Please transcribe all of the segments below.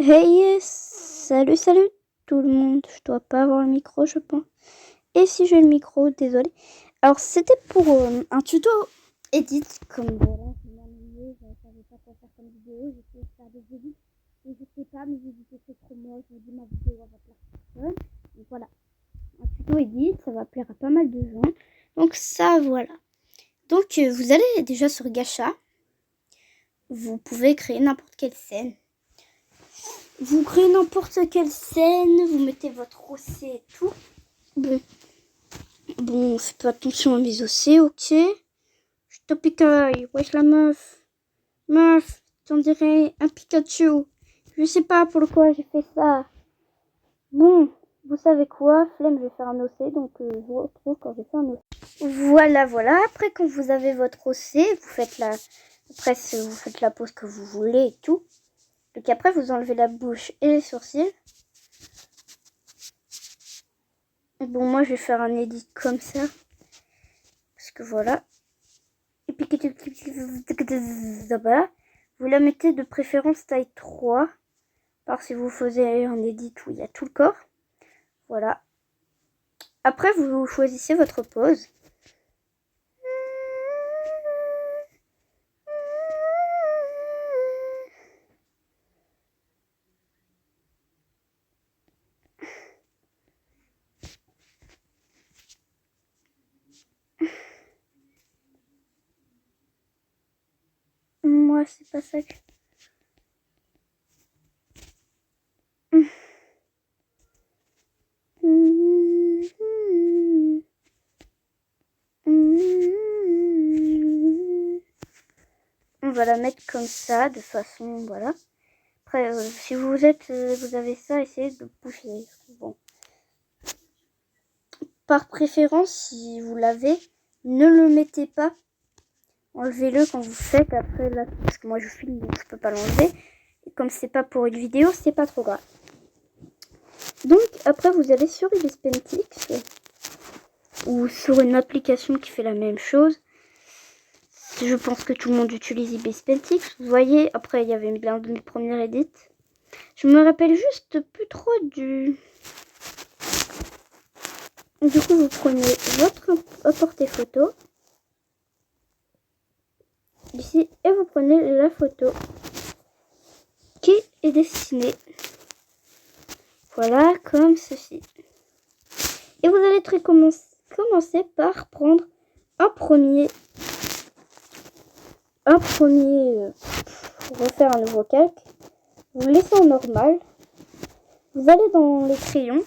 Hey, salut tout le monde. Je dois pas avoir le micro, je pense. Et si j'ai le micro, désolé. Alors, c'était pour un tuto edit. Comme voilà, je m'ennuyais, je savais pas quoi faire comme vidéo. J'essayais de faire des edits. Mais je sais pas, mes edits étaient trop moches. Je me dis, ma vidéo va plaire à personne. Donc voilà, un tuto edit, ça va plaire à pas mal de gens. Donc ça, voilà. Donc, vous allez déjà sur Gacha. Vous pouvez créer n'importe quelle scène. Vous créez n'importe quelle scène, vous mettez votre OC et tout. Bon, faites attention à mes OC, ok. Je te picaille, wesh la meuf. Meuf, t'en dirais un Pikachu. Je sais pas pourquoi j'ai fait ça. Bon, vous savez quoi, flemme, je vais faire un OC, donc je vous retrouve quand je fais un OC. Voilà. Après, quand vous avez votre OC, vous faites la... Après, vous faites la pose que vous voulez et tout. Donc après, vous enlevez la bouche et les sourcils. Bon, moi, je vais faire un edit comme ça. Parce que voilà. Et puis, vous la mettez de préférence taille 3. Par si vous faisiez un edit où il y a tout le corps. Voilà. Après, vous choisissez votre pose. Moi, c'est pas ça que... On va la mettre comme ça, de façon, voilà. Après, si vous avez ça, essayez de bouger. Bon. Par préférence, si vous l'avez, ne le mettez pas. Enlevez-le quand vous faites après là, parce que moi je filme donc je peux pas l'enlever. Et comme c'est pas pour une vidéo, c'est pas trop grave. Donc après vous allez sur Ibis Pentix ou sur une application qui fait la même chose. Je pense que tout le monde utilise Ibis Pentix. Vous voyez, après il y avait l'un de mes premiers edits. Je me rappelle juste plus trop du... Du coup vous prenez votre apporté photo. Ici, et vous prenez la photo qui est dessinée. Voilà, comme ceci. Et vous allez commencer par prendre un premier refaire un nouveau calque. Vous le laissez en normal. Vous allez dans les crayons.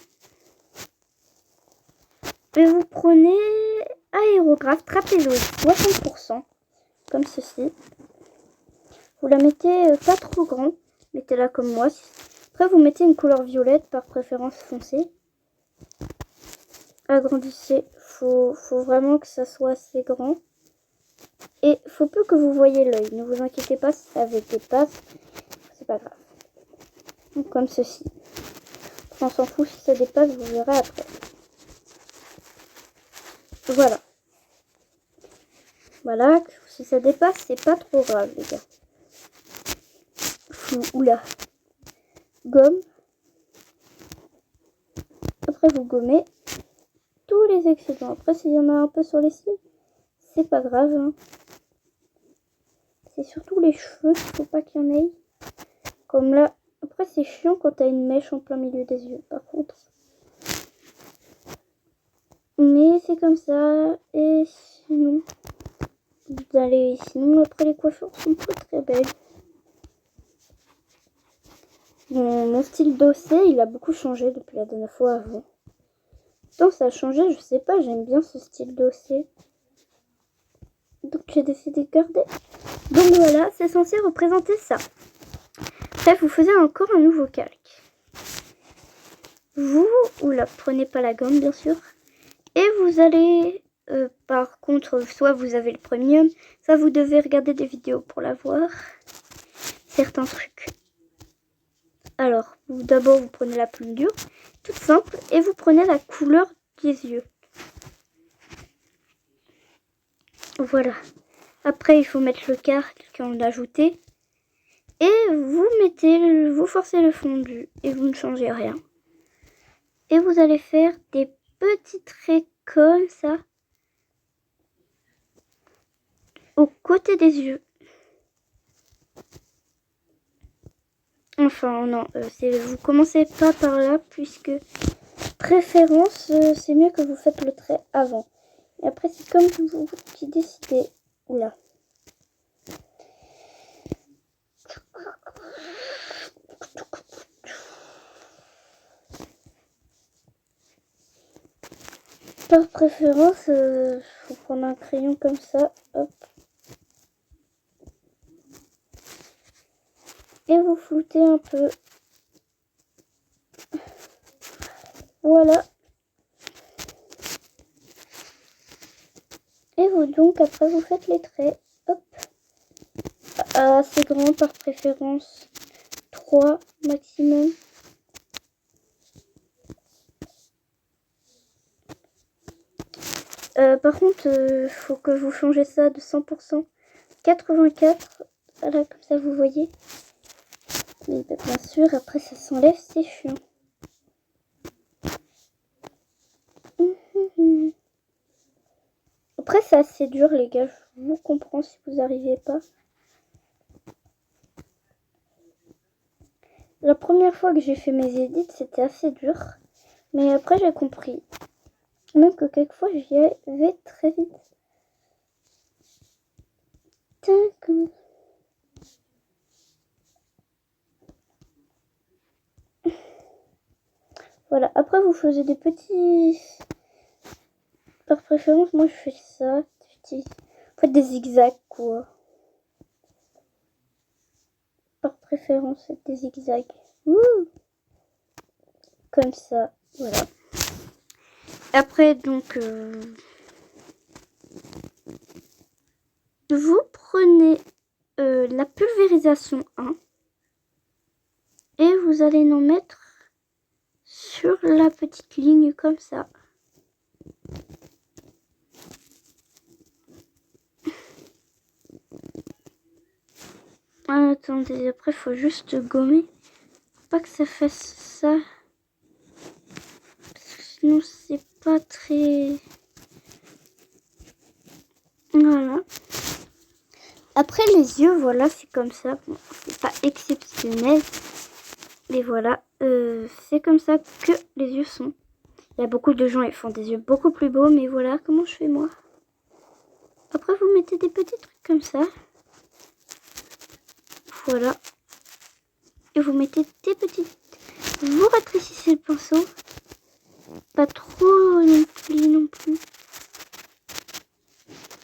Et vous prenez aérographe trapézoïde 60%. Comme ceci. Vous la mettez pas trop grand. Mettez-la comme moi. Après, vous mettez une couleur violette, par préférence foncée. Agrandissez. Faut vraiment que ça soit assez grand. Et faut peu que vous voyez l'œil. Ne vous inquiétez pas si ça dépasse. C'est pas grave. Donc, comme ceci. On s'en fout si ça dépasse, vous verrez après. Voilà. Voilà. Si ça dépasse, c'est pas trop grave, les gars. Oula. Gomme. Après, vous gommez tous les excédents. Après, s'il y en a un peu sur les cils, c'est pas grave. Hein. C'est surtout les cheveux qu'il faut pas qu'il y en ait. Comme là. Après, c'est chiant quand t'as une mèche en plein milieu des yeux, par contre. Mais c'est comme ça. Et sinon... Sinon, après, les coiffures sont pas très belles. Mon style d'OC, il a beaucoup changé depuis la dernière fois avant. Tant ça a changé, je sais pas, j'aime bien ce style d'OC. Donc j'ai décidé de garder. Donc voilà, c'est censé représenter ça. Après, vous faisiez encore un nouveau calque. Vous, oula, prenez pas la gomme, bien sûr. Et vous allez, par contre, soit vous avez le premium, soit vous devez regarder des vidéos pour l'avoir. Certains trucs. Alors, d'abord, vous prenez la plume dure, toute simple, et vous prenez la couleur des yeux. Voilà. Après, il faut mettre le calque qu'on a ajouté. Et vous forcez le fondu et vous ne changez rien. Et vous allez faire des petits traits comme ça au côté des yeux. Enfin non, vous commencez pas par là puisque préférence c'est mieux que vous faites le trait avant. Et après c'est comme vous qui décidez. Oula. Par préférence, faut prendre un crayon comme ça, hop. Et vous floutez un peu. Voilà. Et vous donc, après vous faites les traits, hop. Assez grand par préférence, 3 maximum. Par contre, faut que vous changez ça de 100%. 84, voilà, comme ça vous voyez. Mais bien sûr, après ça s'enlève, c'est chiant. Après, c'est assez dur, les gars. Je vous comprends si vous n'arrivez pas. La première fois que j'ai fait mes édits, c'était assez dur. Mais après, j'ai compris. Même que quelquefois, j'y vais très vite. Voilà. Après, vous faisiez des petits... Par préférence, moi, je fais ça. Vous faites des zigzags, quoi. Par préférence, faites des zigzags. Wouh! Comme ça, voilà. Après, donc, vous prenez la pulvérisation 1 et vous allez en mettre sur la petite ligne comme ça. Ah, attendez, après, il faut juste gommer. Faut pas que ça fasse ça. Parce que sinon, c'est pas très... Voilà. Après, les yeux, voilà, c'est comme ça. Bon, c'est pas exceptionnel. Mais voilà, c'est comme ça que les yeux sont. Il y a beaucoup de gens qui font des yeux beaucoup plus beaux. Mais voilà comment je fais moi. Après, vous mettez des petits trucs comme ça. Voilà. Et vous mettez des petites... Vous rétrécissez le pinceau. Pas trop non plus.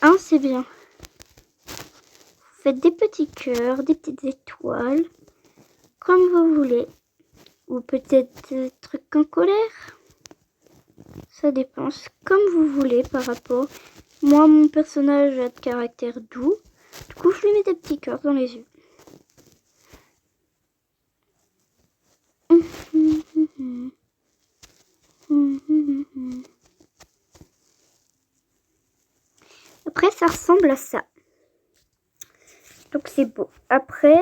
Hein, c'est bien. Vous faites des petits cœurs, des petites étoiles. Comme vous voulez. Ou peut-être des trucs en colère. Ça dépend. Comme vous voulez par rapport. Moi, mon personnage a de caractère doux. Du coup, je lui mets des petits cœurs dans les yeux. Après, ça ressemble à ça. Donc, c'est beau. Après,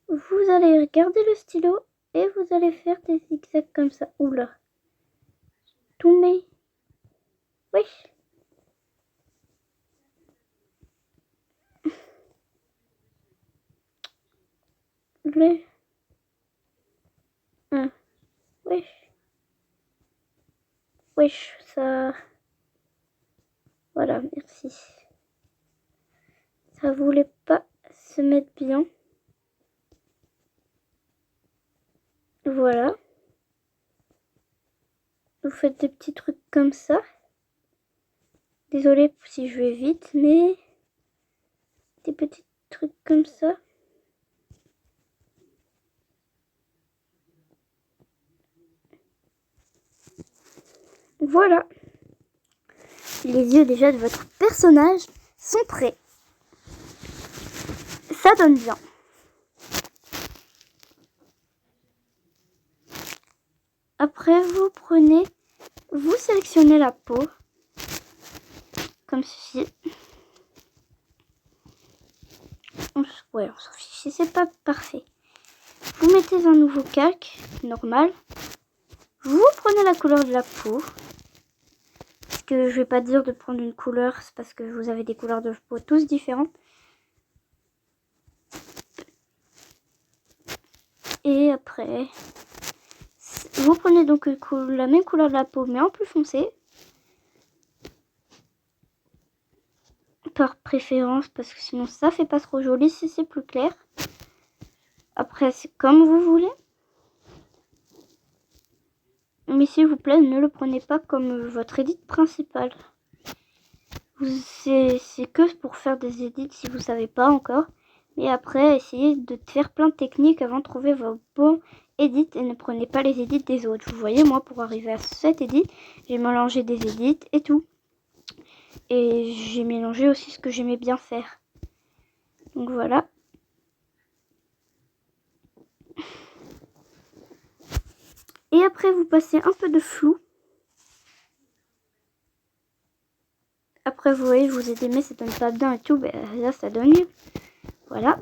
vous allez garder le stylo et vous allez faire des zigzags comme ça. Oula. Tombé. Oui. Le... Wesh. Wesh, ça... Voilà, merci. Ça voulait pas se mettre bien. Voilà. Vous faites des petits trucs comme ça. Désolée si je vais vite, mais... Des petits trucs comme ça. Voilà. Les yeux déjà de votre personnage sont prêts. Ça donne bien. Après, vous sélectionnez la peau. Comme ceci. Ouais, on s'en fiche si c'est pas parfait. Vous mettez un nouveau calque, normal. Vous prenez la couleur de la peau. Parce que je vais pas dire de prendre une couleur, c'est parce que vous avez des couleurs de peau tous différentes. Et après, vous prenez donc la même couleur de la peau, mais en plus foncé. Par préférence, parce que sinon ça fait pas trop joli si c'est plus clair. Après, c'est comme vous voulez. Mais s'il vous plaît, ne le prenez pas comme votre edit principal. C'est que pour faire des edits si vous savez pas encore. Mais après, essayez de faire plein de techniques avant de trouver vos bons edits et ne prenez pas les edits des autres. Vous voyez, moi, pour arriver à cet edit, j'ai mélangé des edits et tout. Et j'ai mélangé aussi ce que j'aimais bien faire. Donc voilà. Et après, vous passez un peu de flou. Après, vous voyez, je vous ai dit, mais ça donne pas bien et tout. Ben, là, ça donne mieux. Voilà.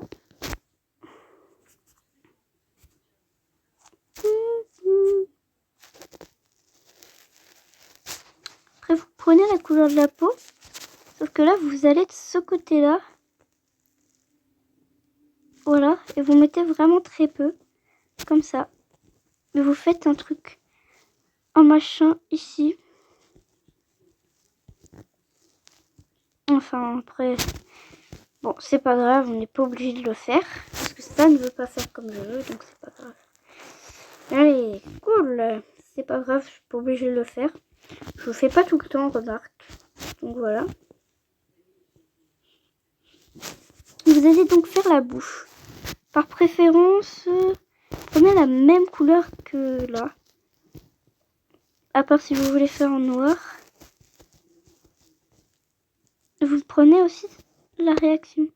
Après, vous prenez la couleur de la peau. Sauf que là, vous allez de ce côté-là. Voilà. Et vous mettez vraiment très peu. Comme ça. Mais vous faites un truc. Un machin ici. Enfin, après... Bon, c'est pas grave. On n'est pas obligé de le faire. Parce que ça ne veut pas faire comme je veux. Donc, c'est pas grave. Allez, cool. C'est pas grave. Je suis pas obligée de le faire. Je le fais pas tout le temps, remarque. Donc, voilà. Vous allez donc faire la bouche. Par préférence, prenez la même couleur que là. À part si vous voulez faire en noir. Vous prenez aussi la réaction.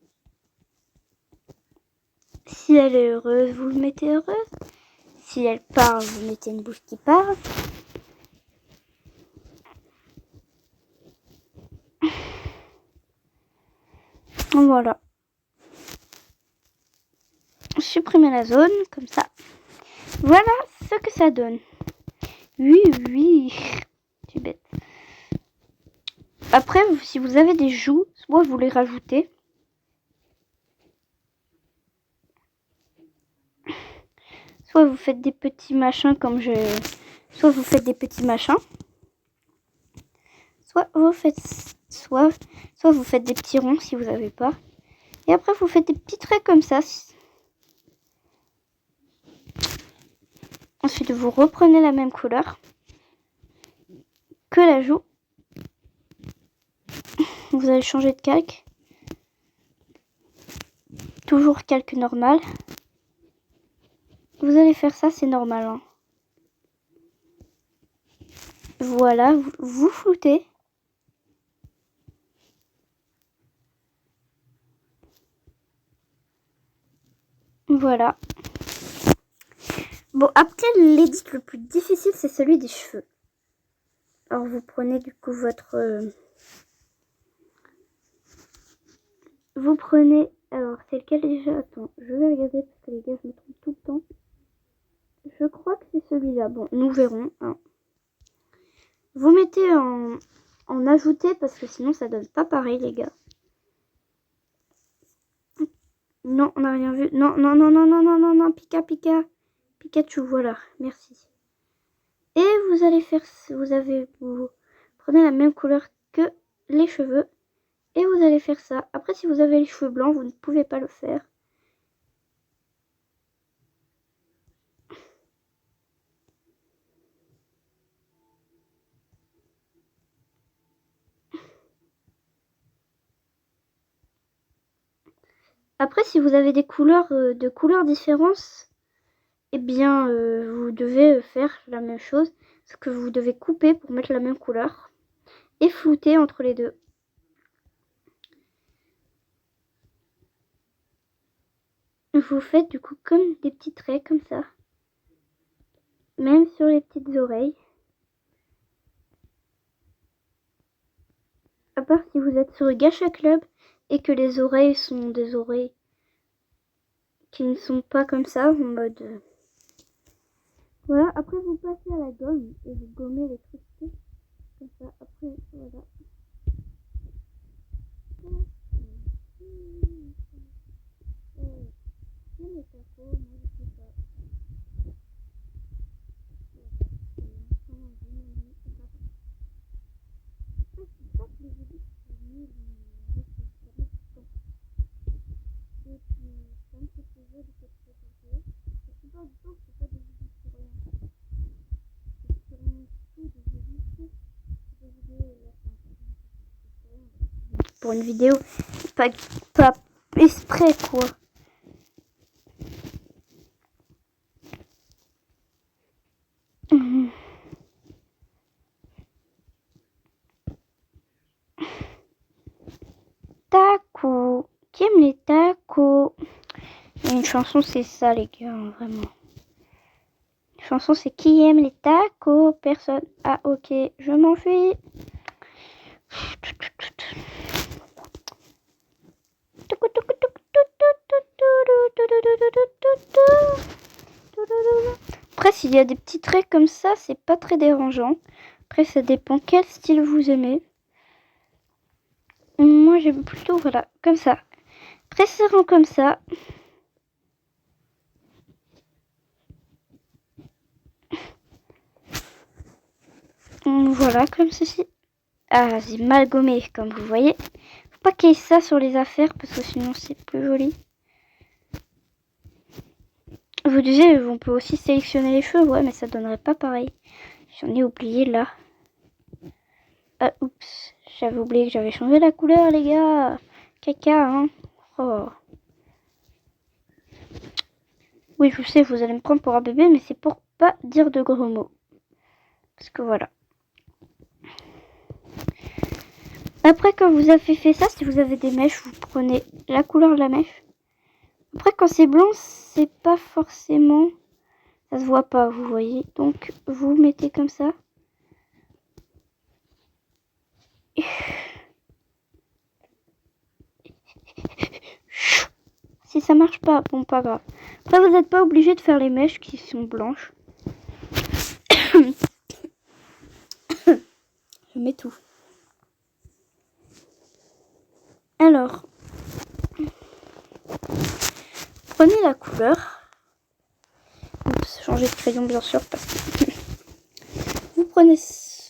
Si elle est heureuse, vous le mettez heureuse. Si elle parle, vous mettez une bouche qui parle. Voilà. Supprimez la zone, comme ça. Voilà ce que ça donne. Oui, oui. Je suis bête. Après, si vous avez des joues, soit vous les rajoutez. Soit vous faites des petits machins comme je... Soit vous faites des petits machins. Soit vous faites... Soit vous faites des petits ronds si vous n'avez pas. Et après, vous faites des petits traits comme ça. Ensuite, vous reprenez la même couleur que la joue. Vous allez changer de calque. Toujours calque normal. Vous allez faire ça, c'est normal. Hein. Voilà, vous floutez. Voilà. Bon, après, l'édit le plus difficile, c'est celui des cheveux. Alors, vous prenez du coup votre... Vous prenez... Alors, c'est lequel déjà? Attends, je vais regarder parce que les gars, je me trompe tout le temps. Je crois que c'est celui-là. Bon, nous verrons. Hein. Vous mettez en ajouter parce que sinon, ça donne pas pareil, les gars. Non, on n'a rien vu. Non, non, non, non, non, non, non, non, Pikachu, voilà, merci. Et vous allez faire, vous prenez la même couleur que les cheveux. Et vous allez faire ça. Après, si vous avez les cheveux blancs, vous ne pouvez pas le faire. Après, si vous avez des couleurs de couleurs différentes, eh bien, vous devez faire la même chose. Ce que vous devez couper pour mettre la même couleur. Et flouter entre les deux. Vous faites du coup comme des petits traits comme ça. Même sur les petites oreilles. À part si vous êtes sur Gacha Club et que les oreilles sont des oreilles qui ne sont pas comme ça, en mode... Voilà, après vous passez à la gomme et vous gommez les trucs comme ça. Après, voilà. Pour une vidéo, pas exprès quoi. Tacos. Qui aime les tacos? Et une chanson, c'est ça, les gars, vraiment. Une chanson, c'est qui aime les tacos? Personne. Ah, ok, je m'enfuis. Après, s'il y a des petits traits comme ça, c'est pas très dérangeant. Après, ça dépend quel style vous aimez. Moi, j'aime plutôt, voilà, comme ça. Très serrant comme ça. Voilà, comme ceci. Ah, c'est mal gommé, comme vous voyez. Faut pas qu'il y ait ça sur les affaires, parce que sinon, c'est plus joli. Vous disiez, on peut aussi sélectionner les cheveux. Ouais, mais ça donnerait pas pareil. J'en ai oublié, là. Ah, oups. J'avais oublié que j'avais changé la couleur, les gars. Caca, hein. Oh. Oui, je sais, vous allez me prendre pour un bébé, mais c'est pour pas dire de gros mots. Parce que voilà. Après, quand vous avez fait ça, si vous avez des mèches, vous prenez la couleur de la mèche. Après, quand c'est blanc, c'est pas forcément... Ça se voit pas, vous voyez. Donc, vous mettez comme ça. Si ça marche pas, bon, pas grave. Après, vous n'êtes pas obligé de faire les mèches qui sont blanches. Je mets tout. Alors, prenez la couleur. Oups, changer de crayon bien sûr parce que vous prenez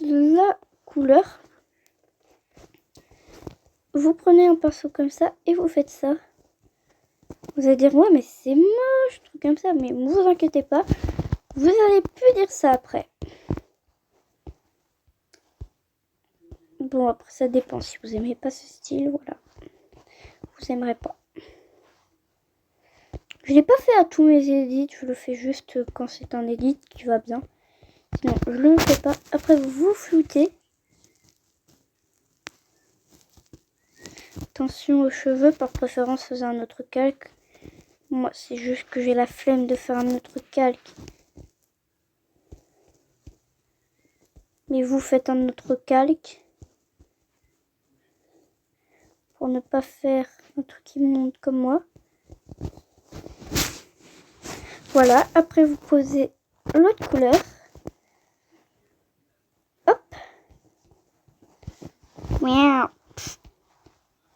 la couleur. Vous prenez un pinceau comme ça et vous faites ça. Vous allez dire ouais mais c'est moche, truc comme ça, mais ne vous inquiétez pas, vous allez plus dire ça après. Bon après ça dépend, si vous aimez pas ce style, voilà, vous aimerez pas. Je l'ai pas fait à tous mes edits, je le fais juste quand c'est un edit qui va bien. Sinon je le fais pas. Après vous floutez. Attention aux cheveux, par préférence faisez un autre calque. Moi c'est juste que j'ai la flemme de faire un autre calque. Mais vous faites un autre calque. Pour ne pas faire un truc qui monte comme moi. Voilà, après vous posez l'autre couleur. Hop. Miaou.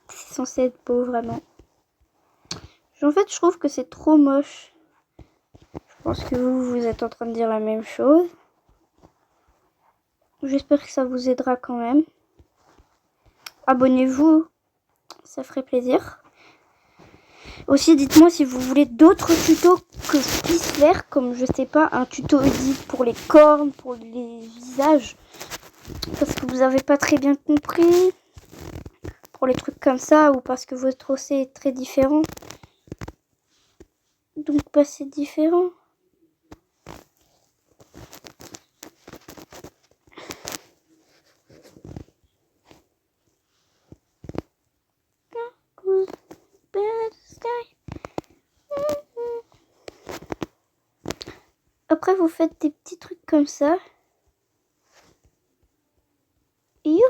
C'est censé être beau vraiment. En fait, je trouve que c'est trop moche. Je pense que vous êtes en train de dire la même chose. J'espère que ça vous aidera quand même. Abonnez-vous, ça ferait plaisir. Aussi, dites-moi si vous voulez d'autres tutos que je puisse faire, comme je sais pas, un tuto edit pour les cornes, pour les visages, parce que vous n'avez pas très bien compris, pour les trucs comme ça, ou parce que votre OC est très différent. Donc, bah, c'est différent. Après, vous faites des petits trucs comme ça. Youhou,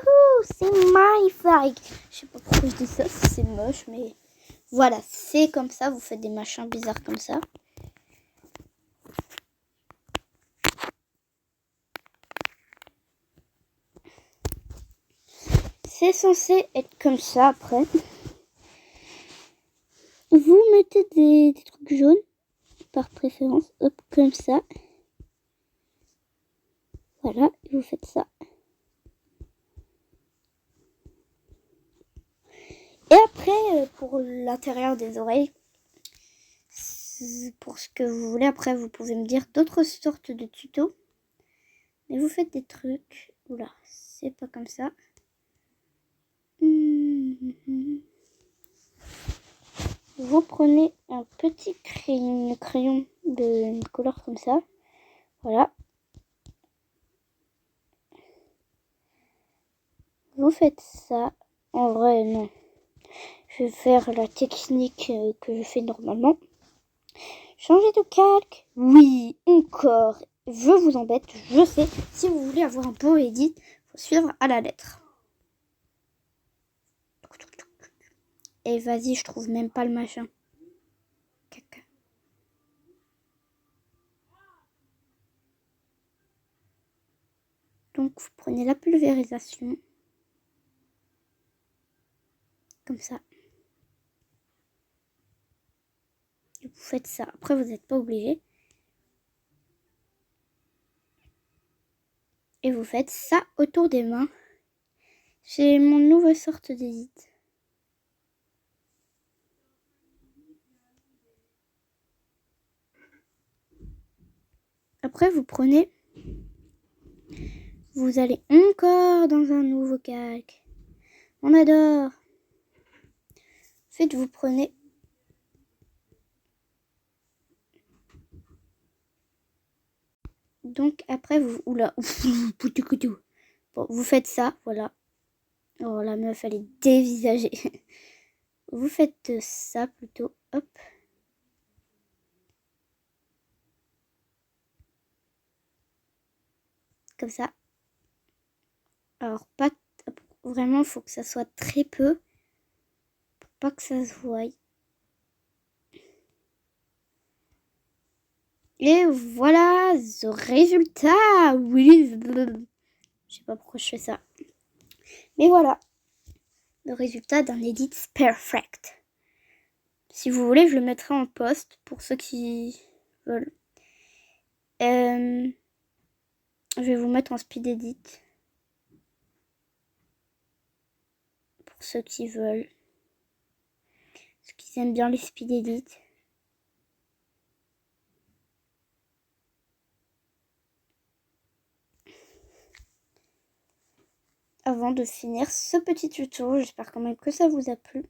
c'est magnifique. Je sais pas pourquoi je dis ça, c'est moche, mais Voilà, c'est comme ça, vous faites des machins bizarres comme ça. C'est censé être comme ça après. Vous mettez des trucs jaunes, par préférence, hop, comme ça. Voilà, vous faites ça. Et après, pour l'intérieur des oreilles, pour ce que vous voulez, après vous pouvez me dire d'autres sortes de tutos. Mais vous faites des trucs. Oula, c'est pas comme ça. Vous prenez un petit crayon de couleur comme ça. Voilà. Vous faites ça. En vrai, non. Je vais faire la technique que je fais normalement. Changer de calque. Oui, encore. Je vous embête, je sais. Si vous voulez avoir un beau edit, faut suivre à la lettre. Et vas-y, je trouve même pas le machin. Caca. Donc, vous prenez la pulvérisation. Comme ça. Et vous faites ça. Après, vous n'êtes pas obligé. Et vous faites ça autour des mains. C'est mon nouvelle sorte d'édit. Après, vous prenez... Vous allez encore dans un nouveau calque. On adore. Ensuite, vous prenez... Donc, après, vous... Oula. Bon, vous faites ça, voilà. Oh, la meuf, elle est dévisagée. Vous faites ça plutôt. Hop. Comme ça. Alors, pas... Vraiment, il faut que ça soit très peu. Pour pas que ça se voie. Et voilà, le résultat. Oui. Je sais pas pourquoi je fais ça. Mais voilà. Le résultat d'un edit perfect. Si vous voulez, je le mettrai en post pour ceux qui veulent. Je vais vous mettre en speed edit. Pour ceux qui veulent. Ceux qui aiment bien les speed edit. Avant de finir ce petit tuto, j'espère quand même que ça vous a plu.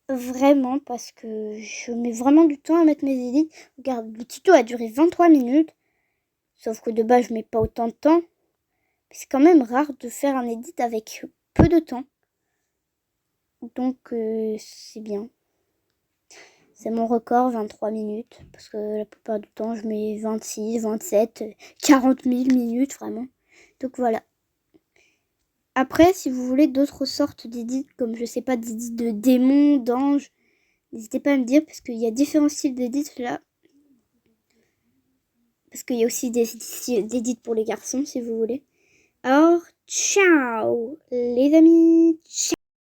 Vraiment, parce que je mets vraiment du temps à mettre mes edits. Regarde, le tuto a duré 23 minutes. Sauf que de base, je mets pas autant de temps. C'est quand même rare de faire un edit avec peu de temps. Donc, c'est bien. C'est mon record, 23 minutes. Parce que la plupart du temps, je mets 26, 27, 40 000 minutes, vraiment. Donc, voilà. Après, si vous voulez d'autres sortes d'édits, comme je sais pas, d'édits de démons, d'anges, n'hésitez pas à me dire, parce qu'il y a différents styles d'édits là. Parce qu'il y a aussi des édits pour les garçons, si vous voulez. Alors, ciao les amis, ciao.